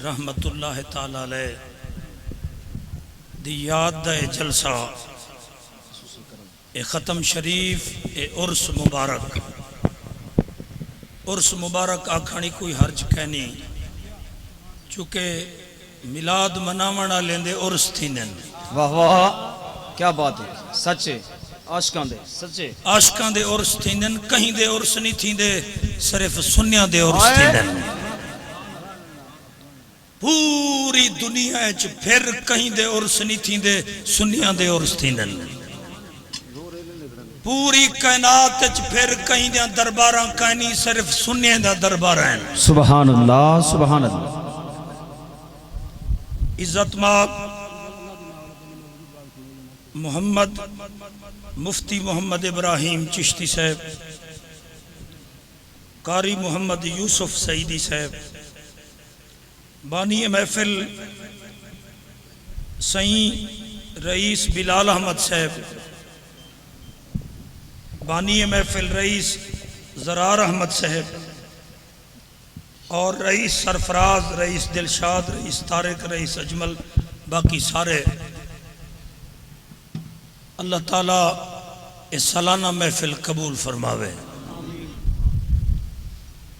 رحمت اللہ تعالی علیہ دی یاد دا جلسہ اے ختم شریف اے عرس مبارک آکھانی کوئی حرج کہنی چونکہ میلاد مناونا لیندے عرس تھی نن واہ واہ کیا بات ہے سچے عاشقاں دے سچے عاشقاں دے عرس تھی نن کہیں دے عرس نہیں تھی دے صرف سنیاں دے عرس تھی نن پوری دنیا اچ پھر کہیں دے عرس نہیں تھی دے سنیاں دے عرس تھی نن پوری کائنات اچ پھر کہیں دے درباراں کہیں صرف سنیاں دا دربار ہیں سبحان اللہ سبحان اللہ عزت ماب محمد مفتی محمد ابراہیم چشتی صاحب قاری محمد یوسف سعیدی صاحب بانی محفل سعید رئیس بلال احمد صاحب بانی محفل رئیس زرار احمد صاحب اور رئیس سرفراز رئیس دلشاد رئیس طارق رئیس اجمل باقی سارے اللہ تعالیٰ اس سالانہ محفل قبول فرماوے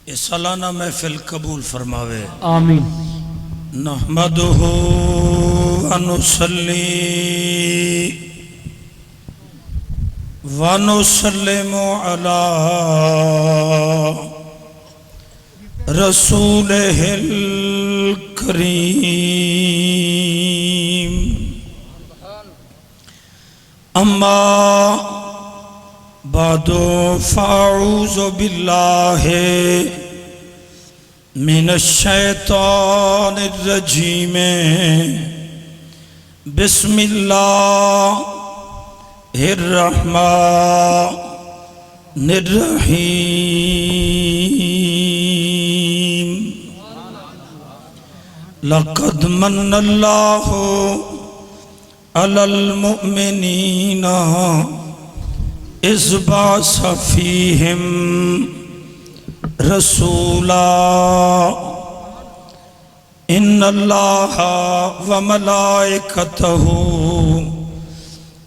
اس سالانہ محفل قبول فرماوے آمین نحمدہ ونصلی ونسلم علی رسولہ الکریم اما بعد فاعوذ باللہ من الشیطان الرجیم بسم اللہ الرحمن الرحیم لقد من اللہ علی المؤمنین اذ بعث فیہم رسولا ان اللہ وملائکتہ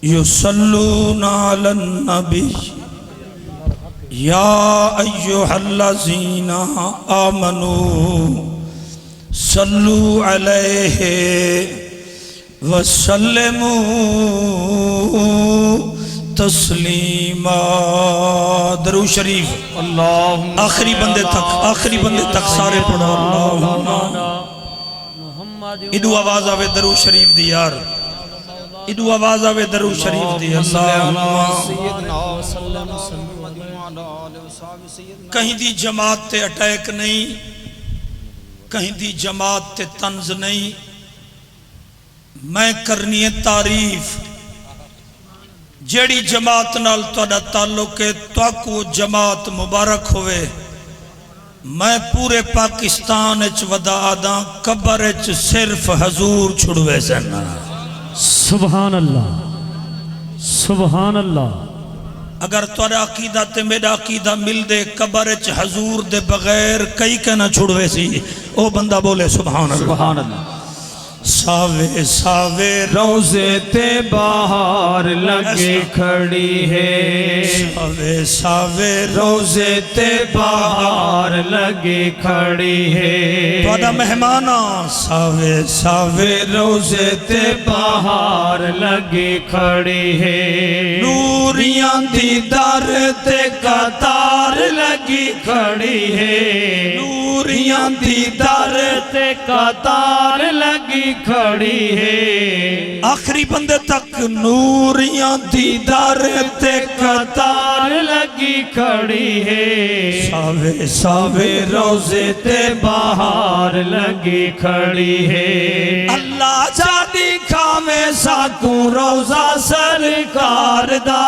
یصلون علی النبی یا ایہا الذین آمنوا صلو علیہ وسلموا تسلیما درود شریف اللہم آخری بندے تک سارے پڑھو اللہم ادو آواز آوے درود شریف دی یار ادو آواز آوے درود شریف دی اللہم کہیں دی جماعت تے اٹیک نہیں کہیں دی جماعت تے طنز نہیں میں کرنی ہے تعریف جیڑی جماعت نال توڑا تعلق ہے توکو جماعت مبارک ہوئے میں پورے پاکستان اچ ودا آدھاں قبر اچ صرف حضور چھڑوے سننا سبحان اللہ سبحان اللہ اگر توڑا عقیدہ تے میرا عقیدہ مل دے قبر اچ حضور دے بغیر کئی کہنا چھڑوے سی او بندہ بولے سبحان اللہ سبحان اللہ ساوے ساوے روزے تے باہر لگے کھڑی ہے ساوے ساوے روزے تے باہر لگے کھڑی ہے توڑا مہمانا ساوے ساوے روزے تے باہر لگے کھڑی ہے نوریاں دی در تے قطار لگی کھڑی ہے نوریاں دی در تے قطار لگی کھڑی ہے آخری بندے تک نوریاں دی در تے قطار لگی کھڑی ہے ساوے ساوے روزے تے باہر لگی کھڑی ہے اللہ چاندی کھاوے ساکوں روزہ سرکار دا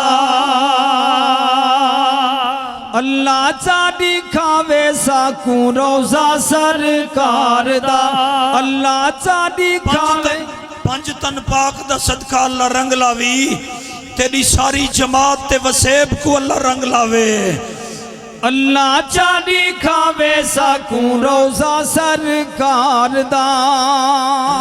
اللہ چاندی کھاوے ساکوں روزہ سرکار دا اللہ چاندی کھاوے پنج تن پاک دا صدقہ اللہ رنگ لاوی تیری ساری جماعت تے وسیب کو اللہ رنگ لاوے اللہ چاڑی کھاوے سکوں روزہ سرکار دا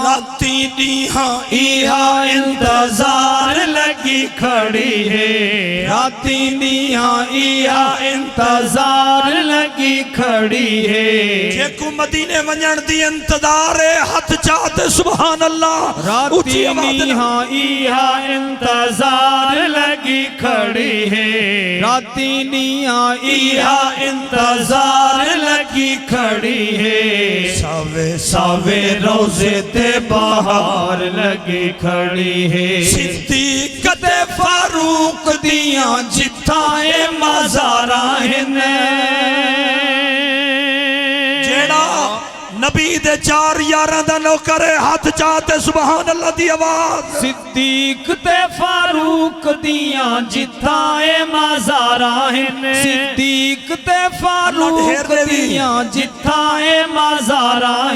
راتی دیہاں ایہا انتظار لگی کھڑی ہے راتی دیہاں ایہا انتظار لگی کھڑی ہے جے کو مدینے ونجن دی انتظار ہے ہتھ چاہتے سبحان اللہ راتی دیہاں ایہا انتظار لگی کھڑی ہے راتی دیہاں ایہا انتظار لگی کھڑی ہے ساوے ساوے روزے تے بہار لگی کھڑی ہے صدیق تے فاروق دیاں جتھائے مزاراں جیڑا نبی دے چار یاراں دا نوکر ہے ہاتھ چاہتے سبحان اللہ دی آواز صدیق تے فاروق دیاں جتھائے مزاراں صدیق تے فاروق دیاں جتھائے مزاراں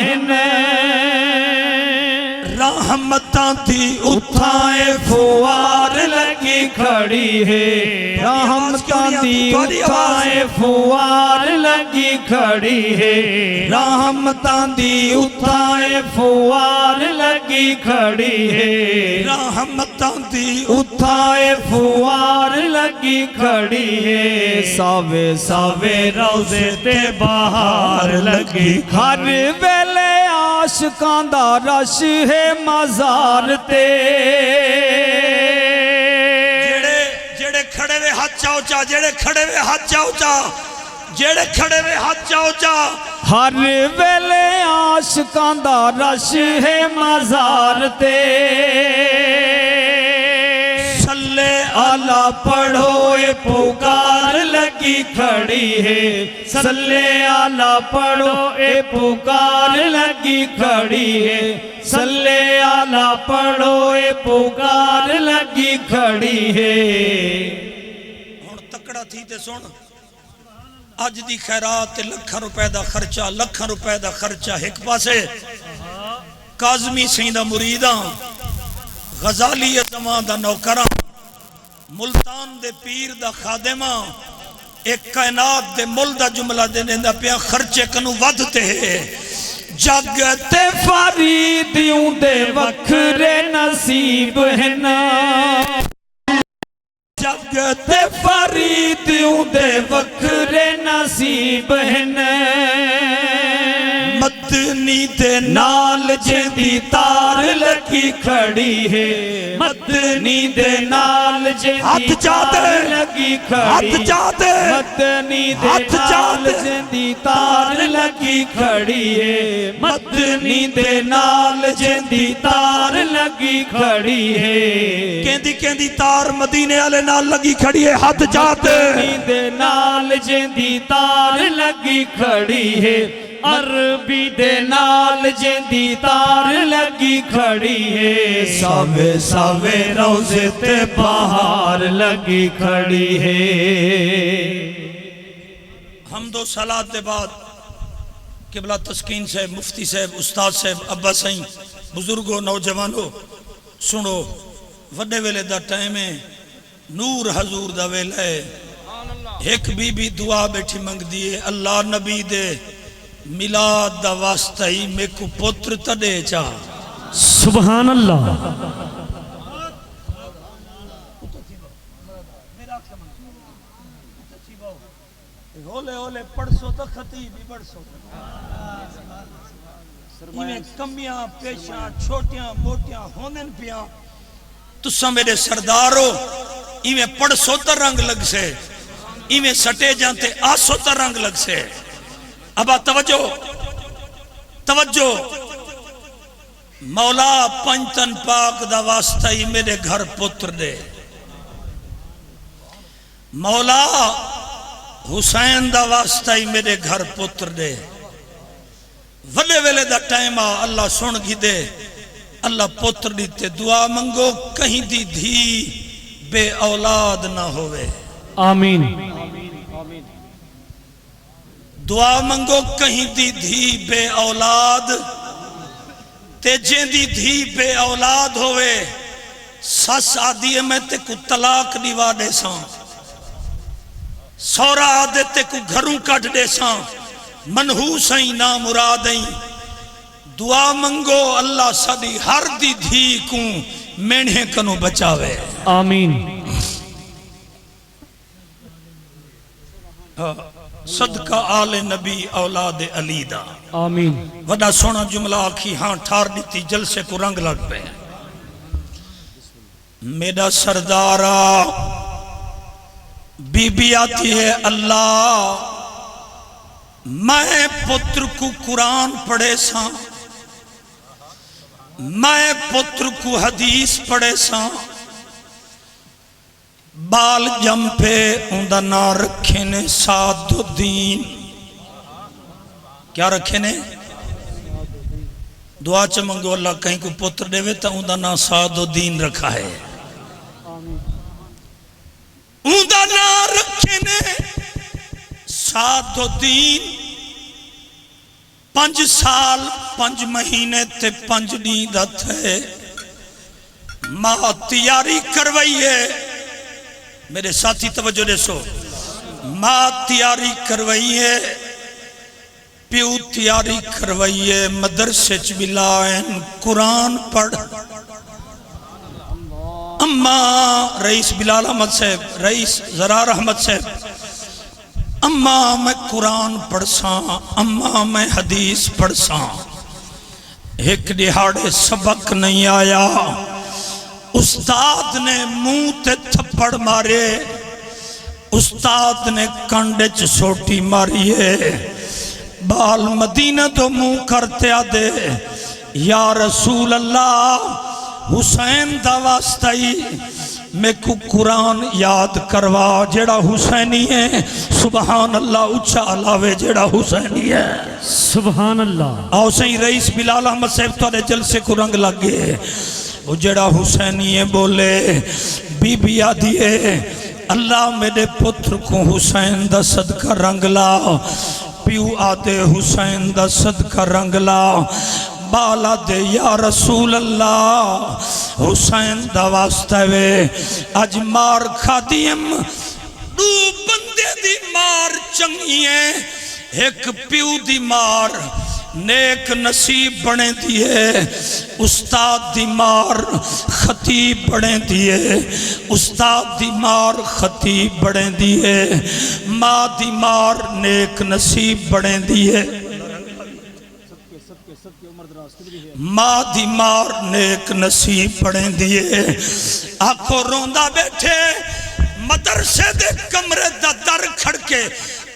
رحمتاں تھی اتھائے فوار لگی کھڑی ہے رحمتاں دی اتھائے فوار لگی کھڑی ہے رحمتاں دی اتھائے فوار لگی کھڑی ہے رحمتاں دی اتھائے فوار لگی کھڑی ہے ساوے ساوے روزے تے بہار لگی ہر ویلے عاشقاں دا رش ہے مزار تے جڑے کھڑے وے ہاتھ چاو چا جڑے کھڑے وے ہاتھ چاو چا جڑے کھڑے وے ہاتھ چاو چا ہر ویلے عاشقاں دا رش ہے مزار تے صلی اللہ پڑھو اے پکار لگی کھڑی ہے صلی اللہ پڑھو اے پکار لگی کھڑی ہے صلی اللہ پڑھو اے پکار لگی کھڑی ہے ہن تکڑا تھی تے سن اج دی خیرات لکھاں روپے دا خرچہ لکھاں روپے دا خرچہ ایک پاسے کاظمی سین دا مریداں غزالی زمان دا نوکراں ملتان دے پیر دا خادماں ایک کائنات دے مل دا جملہ دینے دا پیا خرچے کنو ودھتے ہیں جگتے فریدیوں دے وکھرے نصیب ہیں جگتے فریدیوں دے وکھرے نصیب ہیں مدنی دے نال جیندی تار لگی کھڑی ہے مدنی دے نال جیندی تار لگی کھڑی مدنی دے نال جیندی تار لگی کھڑی ہے مدنی دے نال جیندی تار لگی کھڑی ہے کہندی تار مدینے والے نال لگی کھڑی ہے ہاتھ چاہتے مدنی دے نال جیندی تار لگی کھڑی ہے عربی دے نال جیندی تار لگی کھڑی ہے ساوے ساوے روزے تے بہار لگی کھڑی ہے حمد و صلات دے بعد قبلہ تسکین صاحب مفتی صاحب استاد صاحب ابا سائیں بزرگوں نوجوانوں سنو وڈے ویلے دا ٹائم ہے نور حضور دا ویلے ہے ایک بی بی دعا بیٹھی منگ دیئے اللہ نبی دے میلاد دا واسطہ ہی میں کو پتر تڑے چاہ سبحان اللہ ہولے ہولے پڑھسو تو خطیب ہی پڑھسو یہ کمیاں پیشاں چھوٹیاں موٹیاں ہونن پیاں تسا میرے سردارو ایویں پڑھسو تا رنگ لگ سے ایویں سٹے جانتے آسو تا رنگ لگ سے ابا توجہ مولا پنجتن پاک دا واسطہ ہی میرے گھر پتر دے مولا حسین دا واسطہ ہی میرے گھر پتر دے وڈے ویلے دا ٹائم اللہ سن گی دے اللہ پتر دیتے دعا منگو کہیں دی دھی بے اولاد نہ ہوئے آمین دعا منگو کہیں دی دھی بے اولاد تے جیں دی دھی بے اولاد ہوئے سس آدھی میں تے کو طلاق دیوا دے ساں سورا آدھے تے کو گھروں کٹ دے ساں منحوس ہیں نا مراد ہیں دعا منگو اللہ ساڈی ہر دی دھی کو مینھے کنو بچاوے آمین صدقہ آل نبی اولاد علی دا آمین وڈا سونا جملہ آکھی ہاں ٹھار دیتی جلسے کو رنگ لگ پہ میرا سردارہ بی بی آتی ہے اللہ میں پتر کو قرآن پڑھے ساں میں پتر کو حدیث پڑھے ساں بال جم پہ اندہ نہ رکھے نے سعد الدین کیا رکھے نے دعا چمنگو اللہ کہیں کو پتر دے وے تا اندہ نہ سعد الدین رکھا ہے اندہ نہ رکھے نے سعد الدین 5 سال 5 مہینے تے 5 نیدت ہے ماں تیاری کروئیے میرے ساتھی توجہ دے سو ماں تیاری کروئیے پیو تیاری کروئیے مدرسے چ بلائن قرآن پڑھ اماں رئیس بلال احمد صاحب رئیس زرار احمد صاحب اماں میں قرآن پڑھ ساں اماں میں حدیث پڑھ ساں ایک دہاڑے سبق نہیں آیا استاد نے منہ تے تھپڑ مارے استاد نے کنڈے چ سوٹی ماریے بال مدینہ تو منہ کرتے آدے یا رسول اللہ حسین دا واسطائی میں کو قرآن یاد کروا جیڑا حسینی ہے سبحان اللہ اچھا علاوے جیڑا حسینی ہے سبحان اللہ آؤ سہی رئیس بلال احمد صاحب تو جلسے کو رنگ لگے وہ جڑا حسینی ہے بولے بی بی آدھیے اللہ میرے پتر کو حسین دا صدقہ رنگ لا پیو آدھے حسین دا صدقہ رنگ لا بالا دے یا رسول اللہ حسین دا واسطہ وے اج مار کھا دیم 2 بندے دی مار چنگیے ایک پیو دی مار نیک نصیب بنے دیئے استاد دی مار خطیب بنے دیئے استاد دی مار خطیب بنے دیئے ماں دی مار نیک نصیب بنے دیئے ماں دی مار نیک نصیب بنے دیئے آنکھوں روندہ بیٹھے مدرسے دے کمرے دا در کھڑکے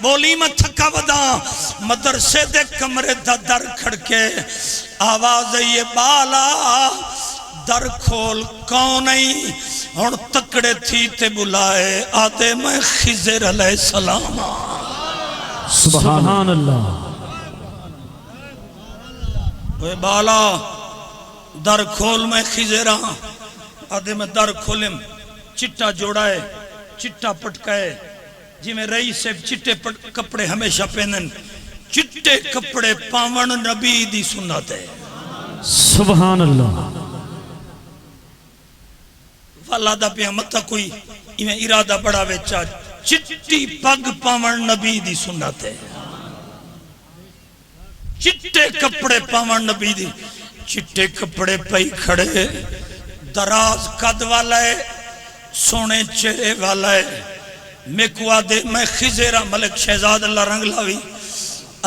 بولی میں تھکا ودا مدرسے دے کمرے دا در کھڑکے آواز یہ بالا در کھول کونئی اور تکڑے تھی تے بلائے آدھے میں خضر علیہ السلام سبحان اللہ وہ بالا در کھول میں خضر ہاں آدھے میں در کھولم چٹا جوڑائے چٹا پٹکائے جی میں رئیس سے چٹے کپڑے ہمیشہ پہنن چٹے کپڑے پاون نبی دی سنت ہے سبحان اللہ والا دا پہ مطا کوئی میں ارادہ بڑا ویچا چٹی پگ پاون نبی دی سنت ہے چٹے کپڑے پاون نبی دی چٹے کپڑے پئی کھڑے دراز قد والا ہے سونے چہرے والا ہے میں کو آدھے میں خضیرہ ملک شہزاد اللہ رنگ لاوی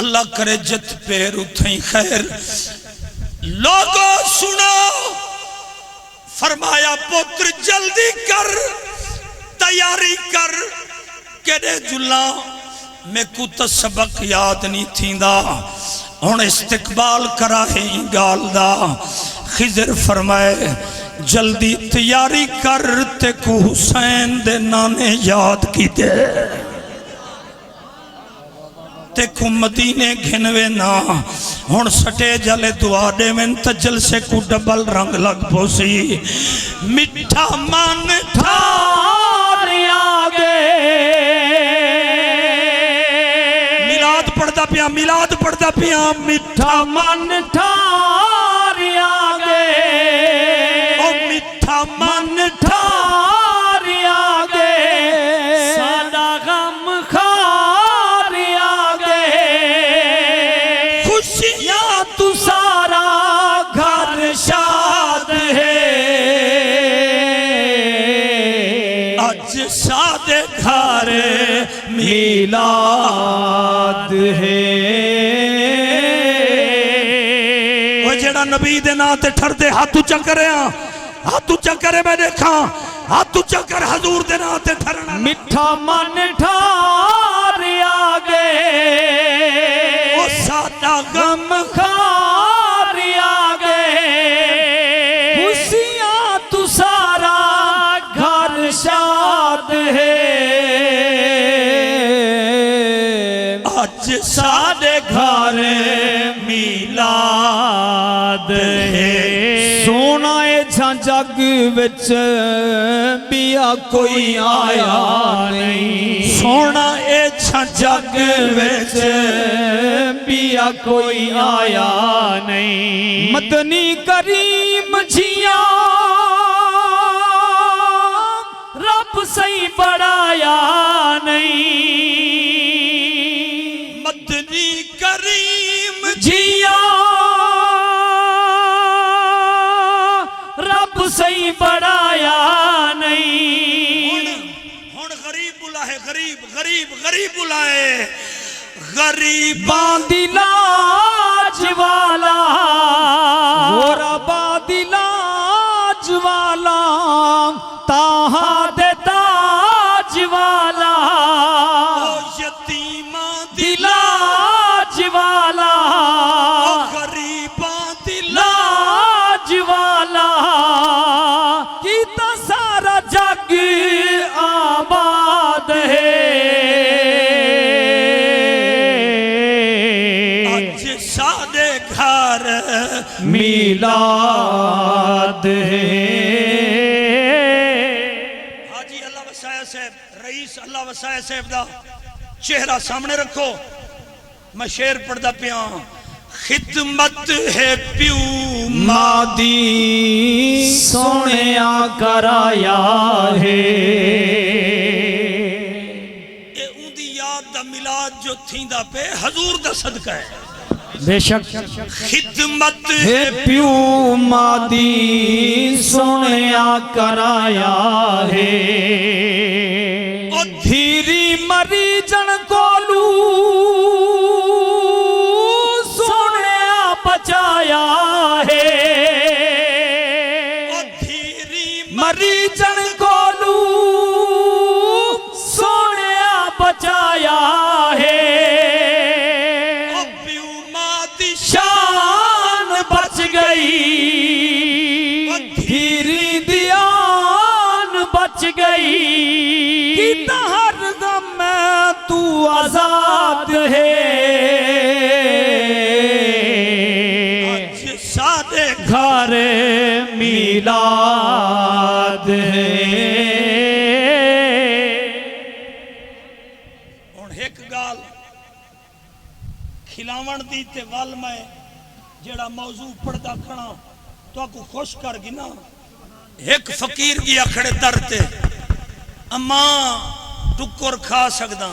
اللہ کرے جت پیر اتھیں خیر لوگوں سنو فرمایا پتر جلدی کر تیاری کر کہنے جلا میں کو تا سبق یاد نہیں تھی دا ان استقبال کرا ہے گال دا خضر فرمائے جلدی تیاری کرتے کو حسین دے نانے یاد کی دے تے کو مدینے گھنوے نا ہون سٹے جلے دعا دے من تجل سے کو ڈبل رنگ لگ پوسی مٹھا مان ٹھاری آگے میلاد پڑھتا پیا مٹھا مان ٹھاری آگے من ٹھاری آگے سادہ غم گھر میلاد ہے وہ جڑا نبی دے نا تے ٹھر دے ہاتھ اچھا کرے ہاتھ اچھا کرے میں دیکھا ہاتھ اچھا کر حضور دے نا تے ٹھرنا مٹھا من ٹھار آگے وہ سادہ غم خار آگے خوشیاں تو سارا گھر شاد ہے آج سارے گھر میلاد ہے سونا جگ وچ بیا کوئی آیا نہیں سونا اے جگ وچ بیا کوئی آیا نہیں مدنی کریم جیاں رب سہی بڑھایا نہیں مدنی کریم جیاں صحیح بڑھایا نہیں ہن غریب بلائے غریب بلائے غریباں دی لاج والا غرباں دی لاج والا تاہا دے تاج والا یتیماں دی لاج والا غریباں دی لاج والا سارا جگ آباد ہے آج سارے گھر میلاد ہے حاجی اللہ وسائے صاحب رئیس اللہ وسائے صاحب دا چہرہ سامنے رکھو میں شعر پڑھدا پیاں خدمت ہے پیو مادی سونیا کرایا ہے اے اون دی یاد دا میلاد جو تھیندا پہ حضور دا صدقہ ہے بے شک خدمت ہے پیو مادی سونیا کرایا ہے دھیری مری جن کولو بچایا ہے مری جن کولو سونیا بچایا ہے شان بچ گئی دھیری دیان بچ گئی کیتا ہر دم میں تو آزاد ہے گھر میلاد ہے ہن ایک گال کھلاون دی تے ول میں جڑا موضوع پڑھدا کھڑا تو کو خوش کر گی نا ایک فقیر گیا کھڑے در تے اماں ٹکر کھا سکدا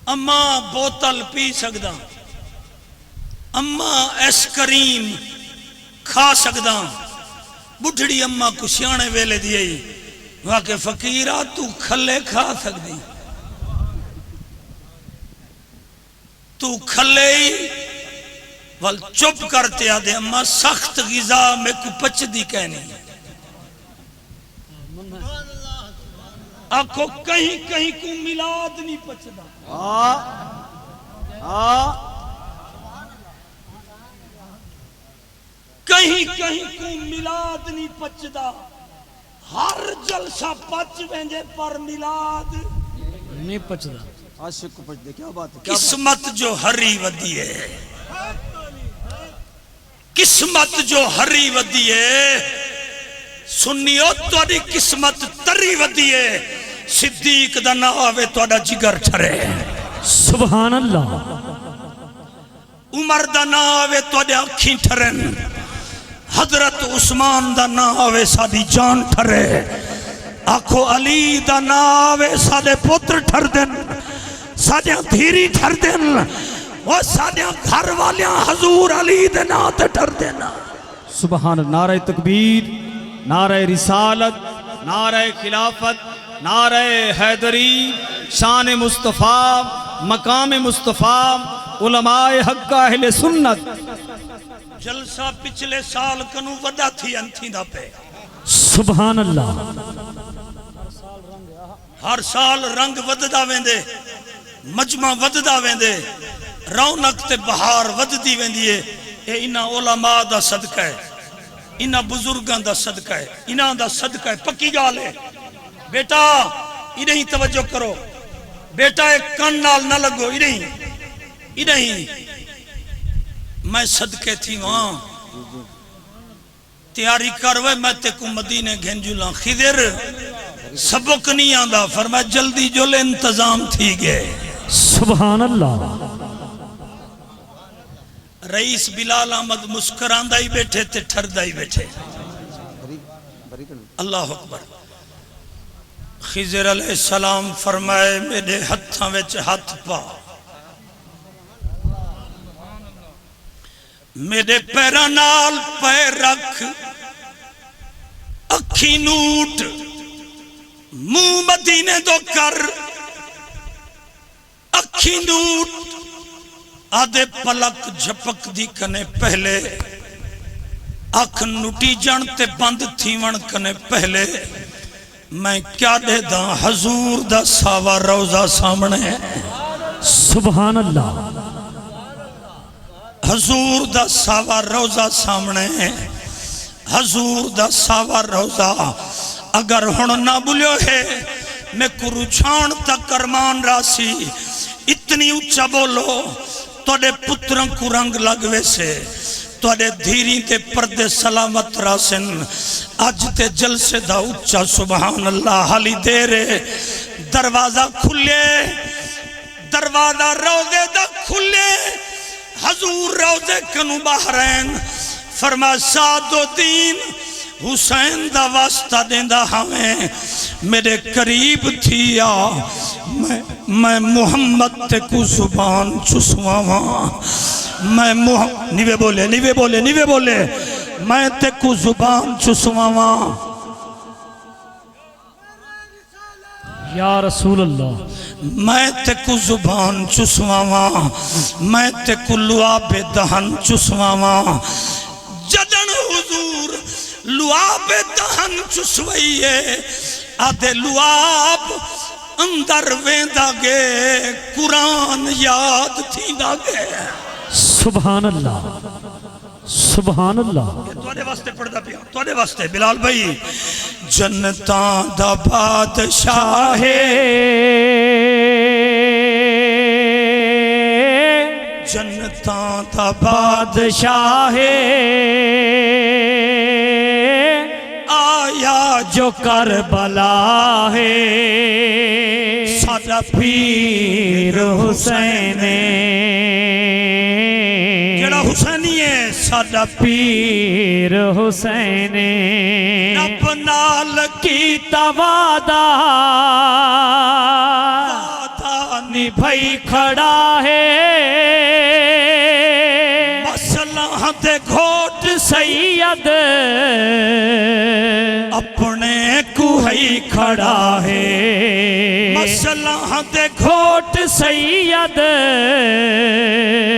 اماں بوتل پی سکدا اماں ایس کریم کھا سکدا بڑھڑی اماں کو سیانے ویلے دیئی وہاں کہ فقیرہ تو کھلے کھا سکدی تو کھلے ہی وال چپ کرتے آدھے اماں سخت غذا میں کو پچ دی کہنی آنکھو کہیں کہیں کو میلاد نہیں پچدا کہیں کہیں کو میلاد نہیں پچدا ہر جلسہ پچ وینجے پر میلاد نہیں پچدا عاشق کو پچ دے کیا بات ہے قسمت جو ہری ودی ہے قسمت جو ہری ودی ہے سنیو توڑی قسمت تری ودی ہے صدیق دا ناوے توڑا جگر ٹھرے سبحان اللہ عمر دا ناوے توڑا اکھیں ٹھرن حضرت عثمان دا ناوے سادی جان ٹھرے آکھو علی دا ناوے سادے پتر ٹھر دن سادیاں دھیری ٹھر دن وہ سادیاں گھر والیاں حضور علی دے ناتے ٹھر دینا سبحان نعرہ تکبیر نعرہ رسالت نعرہ خلافت نعرہ حیدری، شان مصطفیٰ، مقام مصطفیٰ، علماء حق اہل سنت. جلسہ پچھلے سال کنو وڈا تھی انتھی دا پہ. سبحان اللہ. ہر سال رنگ وددا ویندے، مجمع وددا ویندے، رونق تے بہار وددی ویندی ہے. اے انہاں علماء دا صدقہ ہے، انہاں بزرگاں دا صدقہ ہے، انہاں دا صدقہ ہے. پکی گال ہے بیٹا، انہیں توجہ کرو بیٹا، ایک کن نال نہ لگو. انہیں میں صدقے تھی وہاں تیاری کروے، میں تے کو مدینے گھنجو لان. خضر سبق نہیں آندہ، فرمایا جلدی جو لے انتظام تھی گئے. سبحان اللہ. رئیس بلال احمد مسکراندہ ہی بیٹھے تے ٹھردہ ہی بیٹھے. اللہ اکبر. خضر علیہ السلام فرمائے میرے ہتھاں وچ ہاتھ پا، میرے پیراں نال پیر رکھ، اکھی نوٹ، منہ مدینے دو کر، اکھی نوٹ، آدھے پلک جھپک دی کنے پہلے، اکھ نوٹی جن تے بند تھیون کنے پہلے، میں کیا دے دا حضور دا ساوا روزہ سامنے. سبحان اللہ. حضور دا ساوا روزہ سامنے، حضور دا ساوا روزہ. اگر ہن نہ بلیو ہے میں کرو چھان تک کرمان راسی. اتنی اچھا بولو توڑے پتروں کو رنگ لگوے سے، توڑے دھیری تے پردے سلامت راسن. آج تے جلسے دا اچھا سبحان اللہ. حالی دیرے دروازہ کھلے، دروازہ روزے دا کھلے. حضور روزے کنو بحرین فرما سعد الدین حسین دا واسطہ دیندہ ہمیں میرے قریب تھیا. میں محمد تے کو زبان چسواں، میں نیوے بولے نیوے بولے نیوے بولے، میں تے کو زبان چسواں. یا رسول اللہ. میں تے کو زبان چسواں، میں تے کو لعاب دہن چسواں. جدن حضور لعاب دہن چسوئیے، آدھے لعاب اندر ویندہ گے، قرآن یاد تھی دا گے. سبحان اللہ. سبحان اللہ. توڑے واسطے پڑھدا پیا، توڑے واسطے بلال بھائی. جنتاں دا بادشاہ جنتاں دا بادشاہ آیا جو کربلا ہے، سادہ پیر حسین جڑا حسینی ہے، سادہ پیر حسین رب نال کیتا وعدہ نبھائی کھڑا ہے. مسلح دے گھوٹ سید اپنے کو ہی کھڑا ہے. مسلح دے گھوٹ سید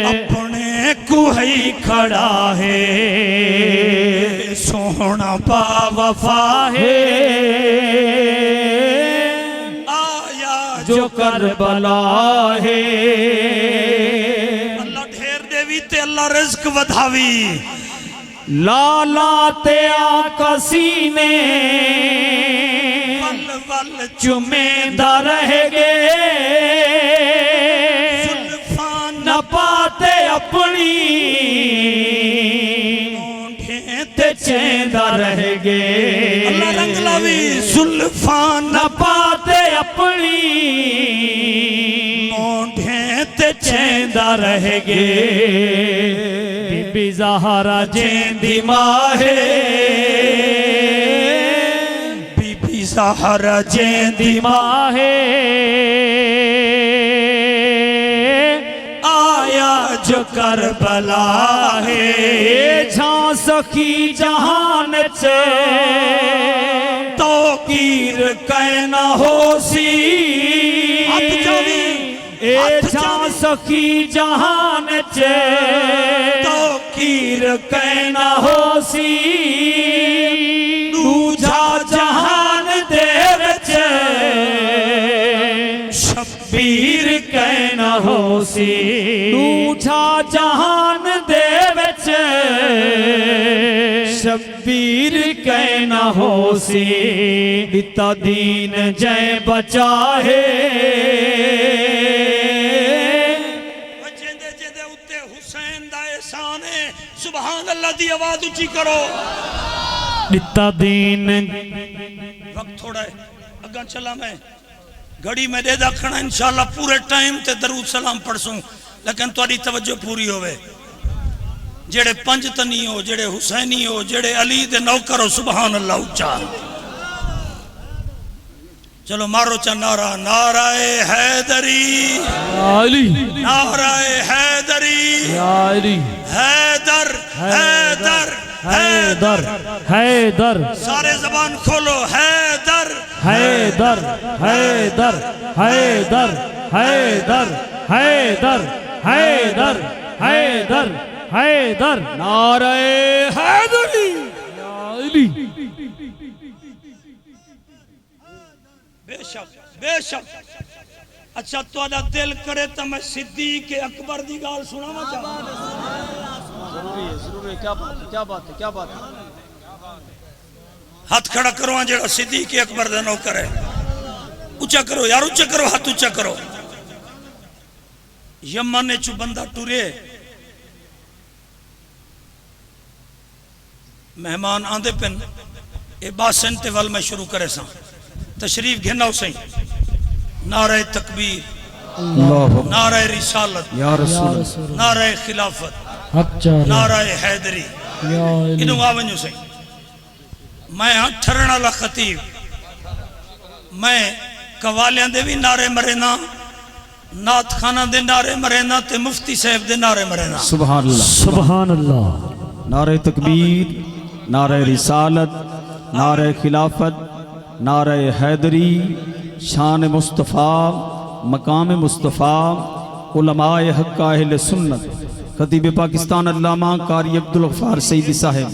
اپنے کو ہی کھڑا ہے. سونا با وفا ہے آیا جو کربلا ہے. اللہ ڈھیر دیوی تے اللہ رزق ودھاوی. لالا تے آقا سینے ول ول چمیندہ رہ گے، زلفان نہ پاتے اپنی تے چیندہ رہ گے. اللہ رنگ لاوی. زلفان نہ پاتے اپنی مونڈھیں تے چیندہ رہ گے. بی بی زہرا جیندی ماں ہے، بی بی زہرا جیندی ماں ہے. آیا جو کربلا ہے، جھاں سخی جہان چے توقیر کہنا ہو سی اے جہاں سخی جہان چے توقیر کہنا ہو سی دوجا جہان دے وچے شبیر کہنا ہو سی دوجا جہان دے وچے شبیر کہنا ہو سی دیتا دین جے بچاہے جدے اتے حسین دا احسان ہے سبحان اللہ دی آواز اچھی کرو دیتا دین وقت تھوڑا ہے اگاں چلا میں گھڑی میں دے دا کھڑا انشاءاللہ پورے ٹائم تے درود سلام پڑھ سوں لیکن تواڈی توجہ پوری ہوئے جڑے پنج تنی ہو جڑے حسینی ہو جڑے علی دے نوکر ہو سبحان اللہ اچھا چلو مارو چا نعرہ نعرہ حیدری علی نعرہ حیدری علی حیدر حیدر حیدر حیدر سارے زبان کھولو حیدر حیدر حیدر حیدر حیدر حیدر حیدر حیدر حیدر نعرہ حیدری علی بے شک اچھا تو آدھا دل کرے تو میں صدیق اکبر دی گال سنا ما چاہتا ضروری ہے کیا بات ہے کیا بات ہے کیا بات ہے ہاتھ کھڑا کرو جڑا صدیق اکبر دے نوکر ہے اچھا کرو یار اچھا کرو ہاتھ اچھا کرو یمن چو بندہ ٹورے مہمان آندے پن اے باسن تے وال میں شروع کرے ساں تشریف گھننا ہو سہیں نعرہ تکبیر نعرہ رسالت یا رسول نعرہ خلافت نعرہ حیدری انہوں آونجو سہیں میں ہاں ٹھرنا اللہ خطیب میں قوالیاں دے بھی نعرے مرینا نات خانہ دے نعرے مرینا تے مفتی صاحب دے نعرے مرینا سبحان اللہ سبحان اللہ نعرہ تکبیر نعرہ رسالت نعرہ خلافت نعرہ حیدری شان مصطفیٰ مقام مصطفیٰ علماء حق اہل سنت خطیب پاکستان علامہ قاری عبدالغفار سیدی صاحب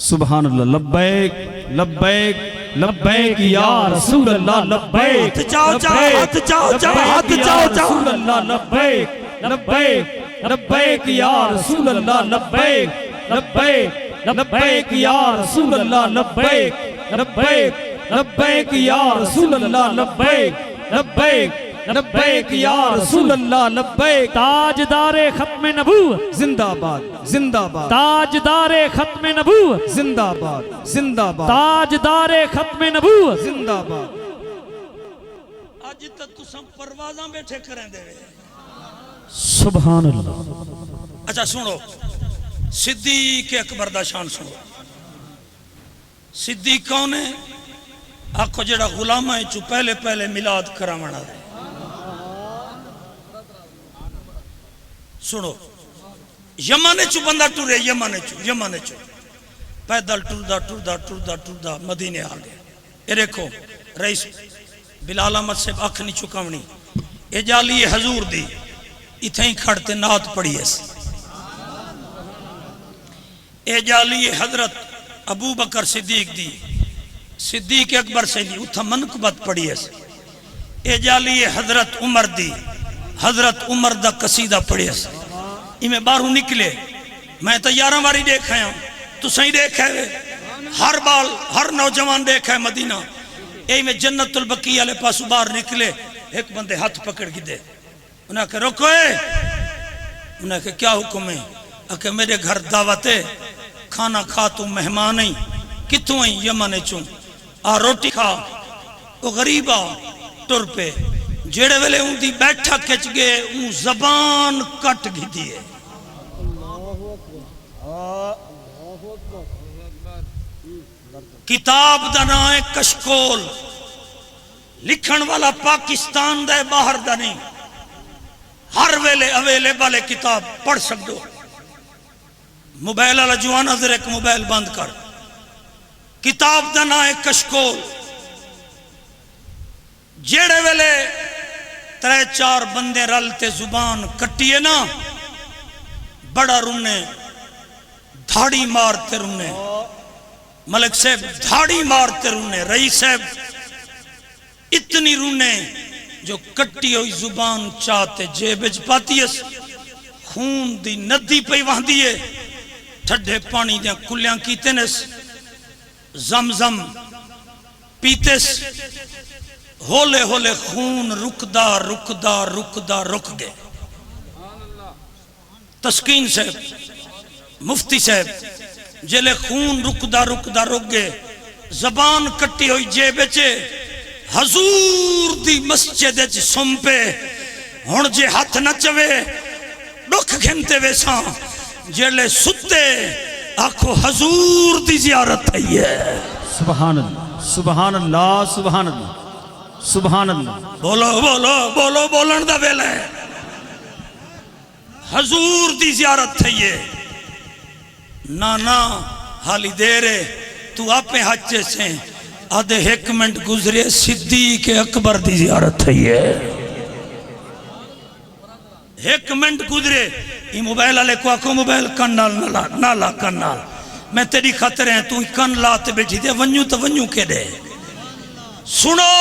سبحان اللہ لبیک لبیک لبیک یا رسول اللہ لبیک ہاتھ چاو چاو ہاتھ چاو چاو ہاتھ چاو چاو رسول اللہ لبیک لبیک لبیک یا رسول اللہ لبیک لبیک لبیک یا رسول اللہ لبیک لبیک لبیک یا رسول اللہ لبیک لبیک لبیک یا رسول اللہ لبیک تاجدار ختم نبوت زندہ باد زندہ باد تاجدار ختم نبوت زندہ باد زندہ باد تاجدار ختم نبوت زندہ باد آج تک تو سب پروازاں بیٹھے کریں دے سبحان اللہ اچھا سنو صدیق اکبر دا شان سنو صدیق کون ہے آنکھو جڑا غلامہ ہے چو پہلے پہلے میلاد کرامنا دے سنو یمن چو بندہ ٹورے یمن چو پیدل ٹردہ ٹردہ ٹردہ ٹردہ مدینے آ گئے یہ دیکھو رئیس بلال احمد سے اکھ نہیں چکاونی یہ جالی حضور دی اتھیں کھڑتے نات پڑھی ہے اے جالی حضرت ابو بکر صدیق دی صدیق اکبر سے دی اتھا منقبت پڑھی ہے اے جالی حضرت عمر دی حضرت عمر دا قصیدہ پڑھی ہے میں باہروں نکلے میں تو 11 باری دیکھا ہوں تو صحیح دیکھا ہے ہر بال ہر نوجوان دیکھا ہے مدینہ اے میں جنت البقیع علیہ پاسو باہر نکلے ایک بندے ہاتھ پکڑ کی دے انہاں کہ رکو انہاں کہ کیا حکم ہے کہ میرے گھر دعوت ہے کھانا کھا تو مہمان ہی کتوں ہی یمن چوں آ روٹی کھا وہ غریبہ ٹر پہ جیڑے ویلے ان دی بیٹھا کچ گئے ان زبان کٹ گی دیئے کتاب دا نام ہے کشکول لکھن والا پاکستان دا باہر دا نہیں ہر ویلے اویلے والے کتاب پڑھ سکدو موبائل والا جوان حضر ایک موبائل بند کر کتاب دا نام ہے کشکول. جیڑے ویلے 3-4 بندے رل تے زبان کٹیے نا بڑا رونے دھاڑی مارتے رونے. ملک صاحب دھاڑی مارتے رونے. رئیس صاحب اتنی رونے جو کٹی ہوئی زبان چاہتے جیبج پاتی ہے. خون دی ندی پئی وہاندی ہے. ٹھڈے پانی دیا کلیاں کیتے نس. زمزم پیتس. ہولے ہولے خون رکدا رکدا رکدا رک گئے. تسکین صاحب مفتی صاحب جلے خون رکدا رکدا رک گئے. زبان کٹی ہوئی جیب چے حضور دی مسجد چ سم پہ. ہن جے ہاتھ نہ چوے ڈکھ گھنتے ویساں. جلے ستے آکھو حضور دی زیارت ہے. سبحان اللہ سبحان اللہ سبحان اللہ سبحان اللہ. بولو بولو بولو بولن دا ویلا ہے. حضور دی زیارت ہے. نانا حالی دیرے تو اپنے حجے سے آدھے 1 منٹ گزرے صدیق اکبر دی زیارت ہے. 1 منٹ گزرے. یہ موبائل والے کو آکو موبائل کن نال نہ لا کن نال. میں تیری خطر ہیں تو کن لاتے بیٹھی دے ونیو تو ونیو کے دے. سنو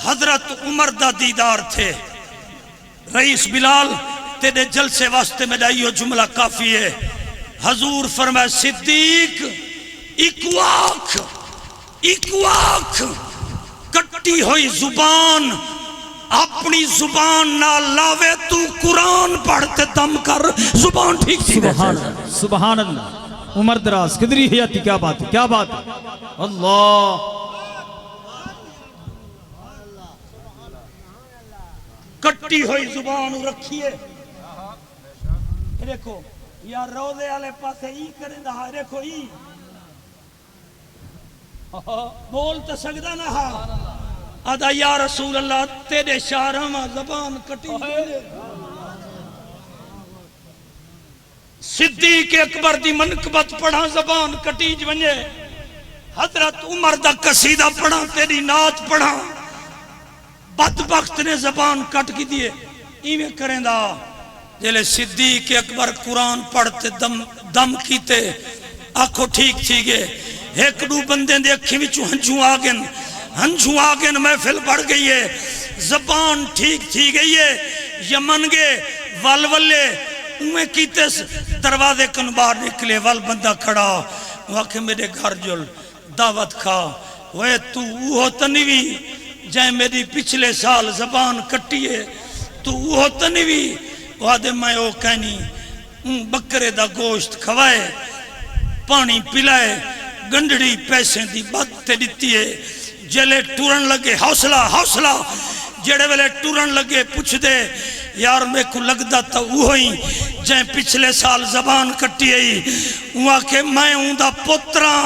حضرت عمر دا دیدار تھے. رئیس بلال تیرے جلسے واسطے میں دائیو جملہ کافی ہے. حضور فرمائے صدیق ایک کٹی ہوئی زبان اپنی زبان نہ لاوے. تو قرآن پڑھتے دم کر زبان ٹھیک تھی. سبحان اللہ سبحان اللہ. عمر دراز قدری حیاتی. کیا بات ہے کیا بات ہے. اللہ کٹی ہوئی زبان رکھیے. دیکھو یا روزے والے پاسے ای کریں دا. دیکھو ای بول تو سکدا نہ ہا. آدھا یا رسول اللہ تیرے شارما زبان کٹی. صدیق اکبر دی منقبت پڑھا زبان کٹی ونجے. حضرت عمر دا قصیدہ پڑھا تیری نعت پڑھا بدبخت نے زبان کٹ کی دیے. ایویں کریں دا. جلے صدیق اکبر قرآن پڑھتے دم کیتے آنکھوں ٹھیک تھی گئے. 1-2 بندے دے اکھی وچوں ہنجوں آگن محفل بڑھ گئی ہے. زبان ٹھیک تھی گئی ہے. یمن گے والولے اویں کیتے دروازے کن باہر نکلے. وال بندہ کھڑا وہ کہ میرے گھر جل دعوت کھا. وہ تو وہ تنوی جائیں میری پچھلے سال زبان کٹی ہے. تو وہ تنوی وعدے میں او کہنی بکرے دا گوشت کھوائے پانی پلائے گنڈڑی پیسے دی بات تے دیتی ہے. جلے ٹورن لگے حوصلہ جڑے ویلے ٹورن لگے پوچھ دے یار میں کو لگدا تا وہی جائیں پچھلے سال زبان کٹی ہے. وہاں کہ میں ہوں دا پتراں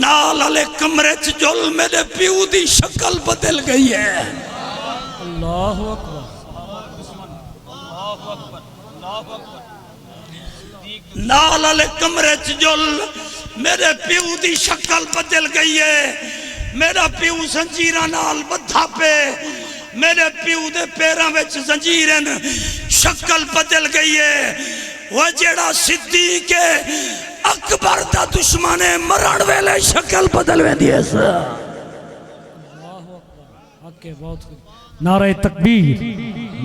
نال والے کمرے چ جل میرے پیو دی شکل بدل گئی ہے. اللہ اکبر. نال والے کمرے چ جل میرے پیو دی شکل بدل گئی ہے. میرا پیو زنجیراں نال بدھا پہ. میرے پیو دے پیراں وچ زنجیرن شکل بدل گئی ہے. وہ جڑا صدیق اکبر دا دشمن مرن ویلے شکل بدل ویندی ہے. اللہ اکبر. حق بہت خوب. نعرہ تکبیر،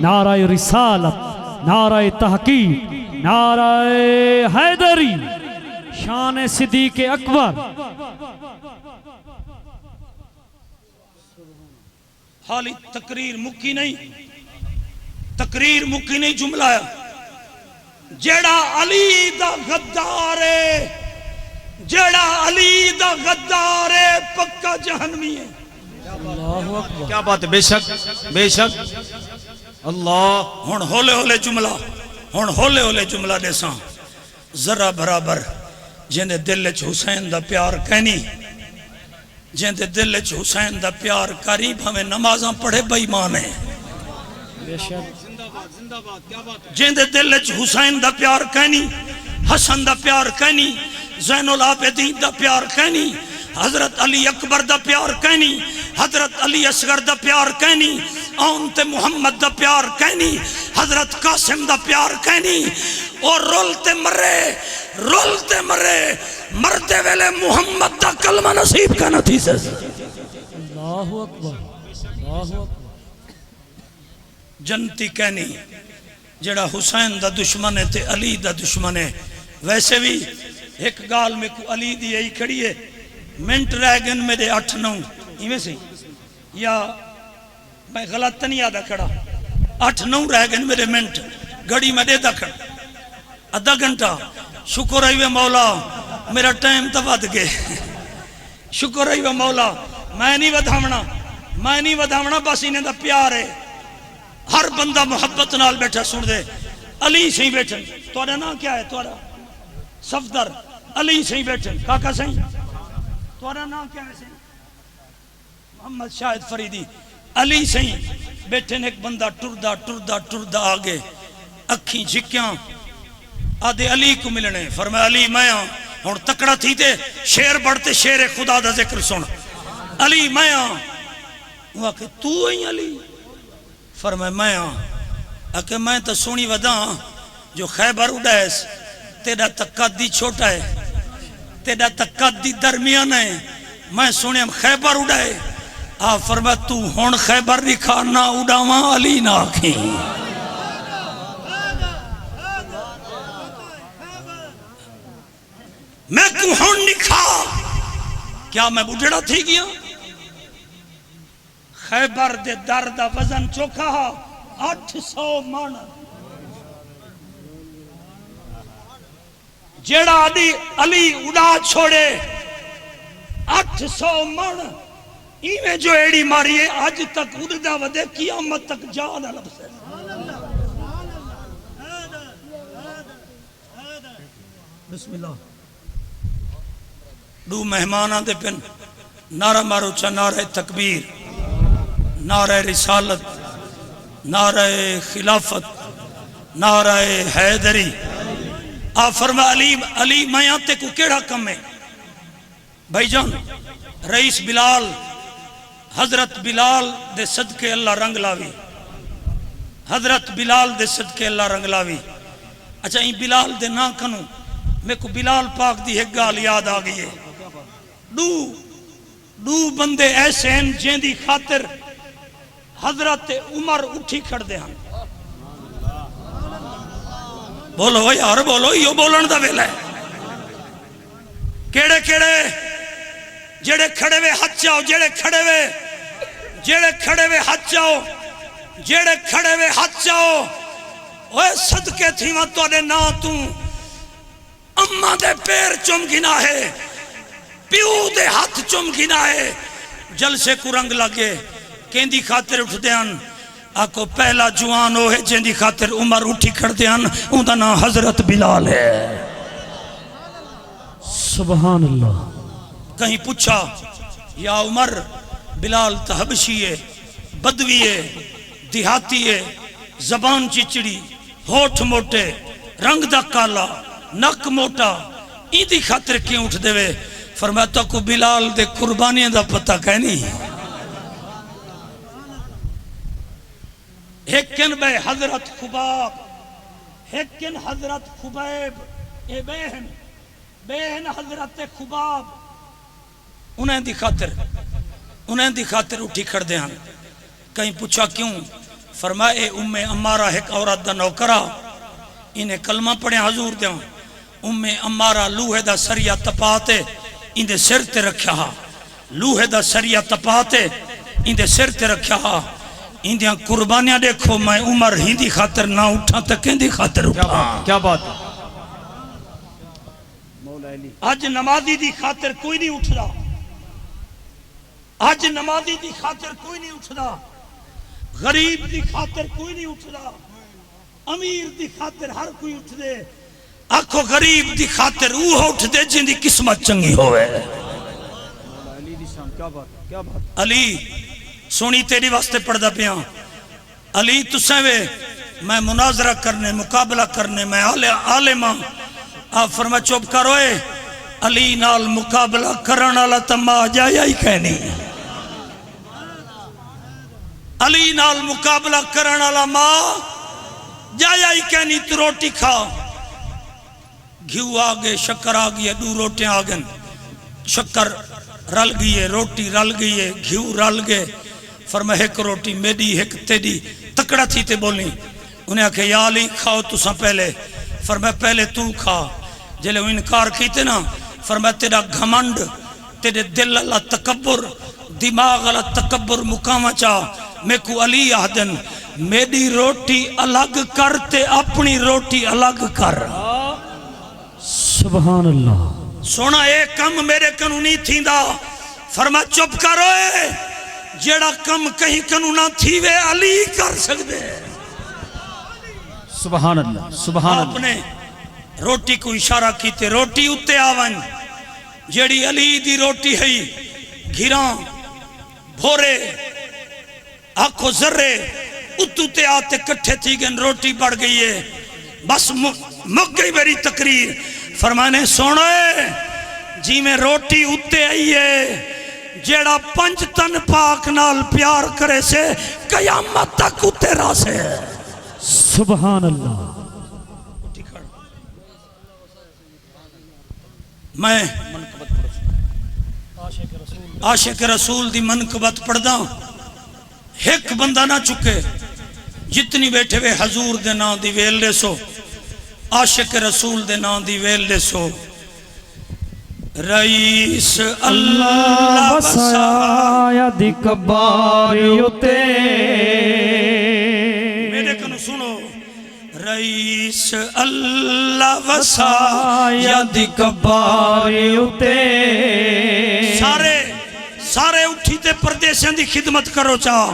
نعرہ رسالت، نعرہ تحقیق، نعرہ حیدری. شان صدیق اکبر. حالی تقریر مکی نہیں جملہ ہے. جیڑا علی دا غدار ہے پکا جہنمی ہے. اللہ اکبر. کیا بات ہے. بے شک اللہ. ہن ہولے ہولے جملہ دیساں. ذرا برابر جیندے دل چ حسین دا پیار کہنی جیندے دل چ حسین دا پیار کری بھویں نمازاں پڑھے بے ایمان ہے. بے شک. جیندے دل چ حسین دا پیار کہنی حسن دا پیار کہنی زین العابدین دا پیار کہنی، حضرت علی اکبر دا پیار کہنی، حضرت علی اصغر دا پیار کہنی، آن تے محمد دا پیار کہنی، حضرت قاسم دا پیار کہنی، اور رولتے مرے مردے ویلے محمد دا کلمہ نصیب کا نتیجہ۔ اللہ اکبر، اللہ اکبر۔ جنتی کہنی جڑا حسین دا دشمن ہے تے علی دا دشمن ہے۔ ویسے بھی ایک گال میں کو علی دی یہی کھڑی ہے، منٹ رہ گن میرے 8-9 ہی سے، یا میں غلط نہیں آدھا کھڑا، 8-9 رہ گن میرے منٹ، گھڑی میں دے دا کھڑا آدھا گھنٹہ۔ شکر ہے مولا میرا ٹائم تو ود گئے، شکر ہے مولا، میں نہیں ودھامنا، بس انہیں دا پیار ہے۔ ہر بندہ محبت نال بیٹھا سن دے، علی سے ہی بیٹھن، توڑا نا کیا ہے توڑا؟ صفدر علی سے ہی بیٹھن، کاکا سے ہی توڑا نا کیا ہے سے؟ محمد شاہد فریدی علی سے ہی بیٹھن۔ ایک بندہ ٹردہ آگے، اکھیں جھکیاں آدھے علی کو ملنے، فرمایا علی میں ہاں، ہون تکڑا تھی تے شیر بڑھتے شیر خدا دا ذکر سن، علی میں ہاں، وہ کہ تو ہی علی؟ فرمایا میں ہاں، کہ میں تو سونی وداں جو خیبر اڑائیس، تیرا تقدی چھوٹا ہے، تیرا تقدی درمیان ہے، میں سونے ہم خیبر اڑائے۔ آپ فرمایا تو ہون خیبر رکھا نہ اڑاواں علی نہ آکھیں۔ میں کو ہون نکھا، کیا میں بڑھڑا تھی گیا؟ خیبر دے در دا وزن چوکھا 800 من، جیڑا علی اڑا چھوڑے 800 من، ایویں جو ایڑی ماری ہے آج تک اڑدا ودے قیامت تک جا نہ لب سے۔ بسم اللہ۔ دو مہمانہ دے پن نعرہ مارو چا نعرہ تکبیر، نعرہ رسالت، نعرہ خلافت، نعرہ حیدری۔ آپ فرما علی میں آتے کو کیڑا کم ہے؟ بھائی جان رئیس بلال، حضرت بلال دے صدقے اللہ رنگ لاوی، حضرت بلال دے صدقے اللہ رنگ لاوی۔ اچھا این بلال دے نا کنو میں کو بلال پاک دی ایک گال یاد آگئی ہے۔ دو بندے ایسے ہیں جن دی خاطر حضرت عمر اٹھی کھڑ دے ہاں۔ بولو یار بولو، یہ بولن دا ویلا ہے۔ کیڑے جڑے کھڑے وے ہاتھ چاہو، جڑے کھڑے وے ہاتھ چاہو، جڑے کھڑے وے ہاتھ چاہو، اوہ صدقے تھی ماں تو نے نا تو اممہ دے پیر چم گنا ہے، پیو دے ہاتھ چم گنا ہے، جلسے کو رنگ لگے، کیندی خاطر اٹھ دیان، آکو پہلا جوان ہو ہے جن دی خاطر عمر اٹھی کھڑ دیان، اندھا نا حضرت بلال ہے۔ سبحان اللہ۔ کہیں پوچھا یا عمر بلال تحبشی ہے، بدوی ہے، دیہاتی ہے، زبان چچڑی، ہوٹھ موٹے، رنگ دا کالا، نک موٹا، این دی خاطر کیوں اٹھ دے وے؟ فرمایا تو کو بلال دے قربانیاں دا پتہ کہنی۔ ہیکن بے حضرت خباب، ہیکن حضرت خبیب، اے بہن حضرت خباب، انہیں دی خاطر اٹھی کھڑ دے ہاں۔ کہیں پوچھا کیوں؟ فرمایا اے ام امارہ ایک عورت دا نوکرہ، انہیں کلمہ پڑھیں حضور دے ہاں۔ ام امارہ لوہے دا سریہ تپاتے اندے سر تے رکھیا ہا، لوہے دا سریہ تپاتے اندے سر تے رکھیا ہا۔ اندیاں قربانیاں دیکھو، میں عمر ہی دی خاطر نہ اٹھا تک دی خاطر اٹھا۔ کیا بات؟ آج نمازی دی خاطر کوئی نہیں اٹھ رہا، آج نمازی دی خاطر کوئی نہیں اٹھ رہا، غریب دی خاطر کوئی نہیں اٹھ رہا، امیر دی خاطر ہر کوئی اٹھ دے۔ آکھو غریب دی خاطر وہ اٹھ دے جن دی قسمت چنگی ہوئے۔ علی سونی تیری واسطے پڑھدا پیاں، علی تسیں وے میں مناظرہ کرنے، مقابلہ کرنے، میں عالماں۔ آپ فرما چوب کروئے، علی نال مقابلہ کرن والا تما جایا ہی کہنی علی نال مقابلہ کرن والا ماں جایا ہی کہنی تو روٹی کھا گھیو آگے شکر آگئی ہے 2 روٹیاں آگن شکر رل گئی ہے روٹی رل گئی ہے گھیو رل گئے فرمایا ایک روٹی میری ایک تیری تکڑا تھی تے بولنی انہیں آکھے یا علی کھاؤ تساں پہلے فرمایا پہلے تو کھا جلے وہ انکار کیتے نا فرمایا تیرا گھمنڈ تیرے دل اللہ تکبر دماغ اللہ تکبر مقامہ چاہ میں کو علی آدن میری روٹی الگ کر تے اپنی روٹی الگ کر سبحان اللہ سونا ایک کم میرے کنو نہیں تھی دا فرما چپ کروئے جیڑا کم کہیں کنو نہ تھی وے علی کر سکتے سبحان اللہ سبحان آپ نے روٹی کو اشارہ کیتے روٹی اتے آون جیڑی علی دی روٹی ہے گھیران بھورے آنکھوں ذرے اتو تے آتے کٹھے تھی گن روٹی بڑھ گئی ہے بس مک گئی میری تقریر فرمانے سونے جی میں روٹی اتے آئی ہے جیڑا 5 تن پاک نال پیار کرے سے قیامت تک اتے را سے سبحان اللہ میں عاشق رسول دی منقبت پڑھ دا ایک بندہ نہ چکے جتنی بیٹھے وے حضور دے نام دی ویل لے سو عاشق رسول دے نام دی ویل لے سو رئیس اللہ وسایا دی کباریوتے میرے کنو سنو رئیس اللہ وسایا دی کباریوتے سارے اٹھی تے پردیسیاں دی خدمت کرو چاہ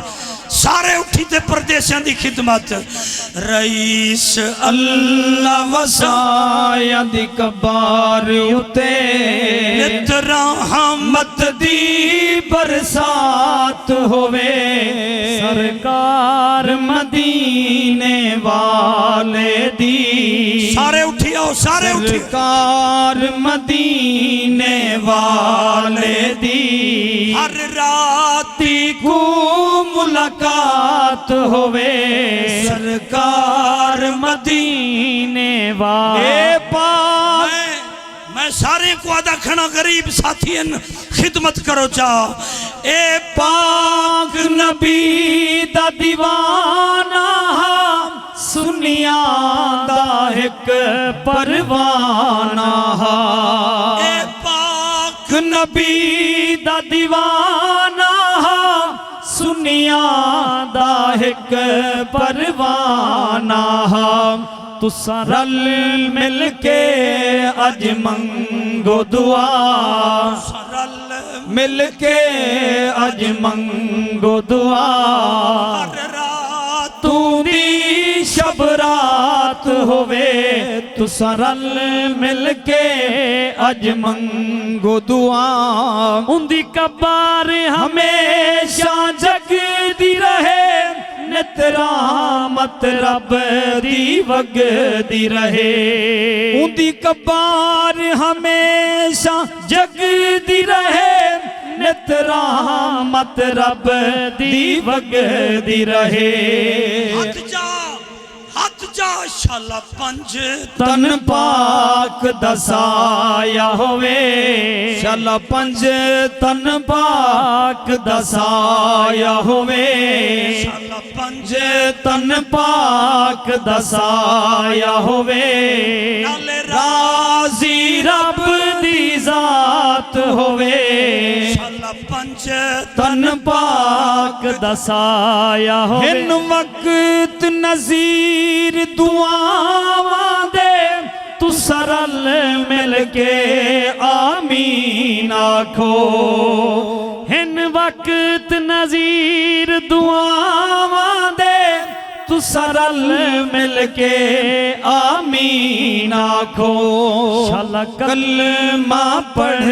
سارے اٹھی تے پردیسیاں دی خدمت رئیس اللہ وسایا دی کباریوتے نت رحمت دی برسات ہوئے سرکار مدینے والے دی سارے اٹھی آؤ سارے اٹھی سرکار مدینے والے دی ہر راتی کو ملاقات ہوئے سرکار مدینے والے میں سارے کو آدھا کھنا غریب ساتھین خدمت کرو چاہ اے پاک نبی دا دیوانہ سنیاں دا ایک پروانہ اے پاک نبی دا دیوانہ سنیاں دا ایک پروانہ تساں رل مل کے اج منگو دعا سرل مل کے اج منگو دعا رات تو دی شب رات ہوئے تساں رل مل کے اج منگو دعا ان دی کبار ہمیشہ جگ دی رہے نت رحمت رب دی وگ دی رہے ان دی کبار ہمیشہ جگ دی رہے نت رحمت رب دی وگ دی رہے ہاتھ جا شالا 5 تن پاک دسایا ہوئے شالا 5 تن پاک دسایا ہوئے شالا 5 تن پاک دسایا ہوئے راضی رب دی ذات ہوئے شالا 5 تن پاک دسایا ہوئے ہن وقت نظیر دعاواں دے تو سرل مل کے آمین آکھو ہن وقت نظیر دعاواں دے تو سرل مل کے آمین آکھو شالا کلمہ پڑھ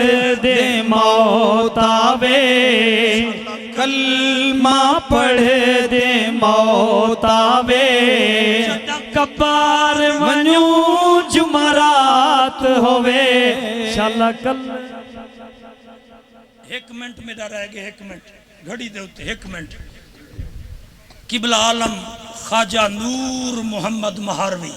دے موت آوے کلمہ پڑھ دے موت آوے کبار ونیو جمعرات ہووے شالا کل 1 منٹ میرا رہ گیا 1 منٹ گھڑی دے ہوتے 1 منٹ قبلہ عالم خواجہ نور محمد مہاروی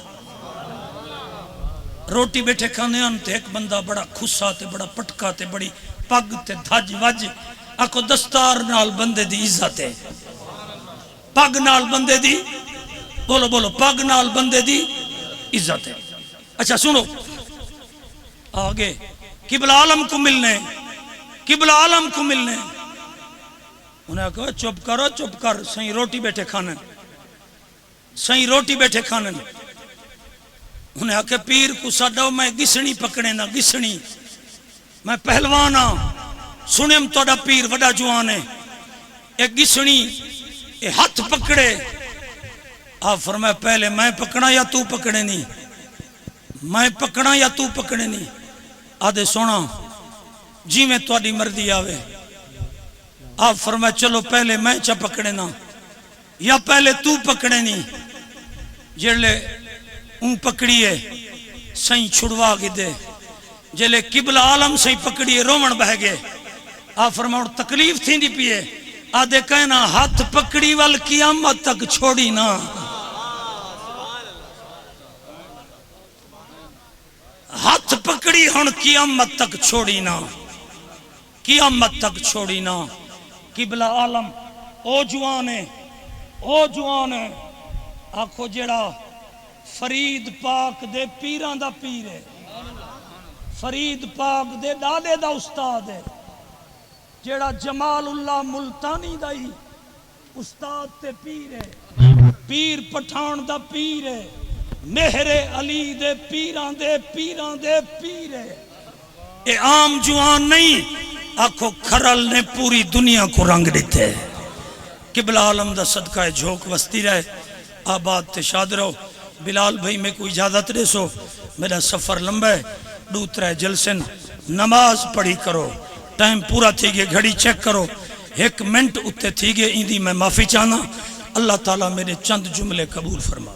روٹی بیٹھے کھانے آن تے ایک بندہ بڑا خسا تے بڑا پٹکا تے بڑی پگ تے دھج وج اکو دستار نال بندے دی عزت ہے پگ نال بندے دی بولو بولو پگ نال بندے دی عزت ہے اچھا سنو آگے قبلہ عالم کو ملنے قبلہ عالم کو ملنے انہیں کہا چپ کرو چپ کر سہیں روٹی بیٹھے کھانے سہیں روٹی بیٹھے کھانے انہیں کہا پیر کو ساڈو میں گسنی پکڑے نہ گسنی میں پہلوانا سنیم توڑا پیر وڈا جوان ہے ایک گسنی ایک ہاتھ پکڑے آپ فرمائے پہلے میں پکڑا یا تو پکڑے نہیں میں پکڑا یا تو پکڑے نہیں آدھے سونا جی میں توڑی مردی آوے آپ فرمائے چلو پہلے میں چا پکڑے نا یا پہلے تو پکڑے نہیں جیلے اون پکڑیے سائیں چھڑوا گی دے جیلے قبلہ عالم سائیں پکڑیے رومن بہ گئے آپ فرماؤ تکلیف تھی دی پیے آدھے کہنا ہاتھ پکڑی وال قیامت تک چھوڑی نا ہاتھ پکڑی ہن قیامت تک چھوڑی نا قیامت تک چھوڑی نا قبلہ عالم او جوان ہے آنکھو جڑا فرید پاک دے پیران دا پیر ہے فرید پاک دے دادے دا استاد ہے جڑا جمال اللہ ملتانی دا ہی استاد تے پیر ہے پیر پٹھان دا پیر ہے مہر علی دے پیران دے پیر ہے اے عام جوان نہیں آنکھو کھرل نے پوری دنیا کو رنگ دیتے ہیں قبلہ عالم دا صدقہ جھوک وستی رہے آباد تے شاد رہو بلال بھائی میں کوئی اجازت دے سو میرا سفر لمبا ہے دوترہ جلسن نماز پڑھی کرو ٹائم پورا تھی گئے گھڑی چیک کرو 1 منٹ اتے تھی گئے اندھی میں معافی چاہنا اللہ تعالیٰ میرے چند جملے قبول فرما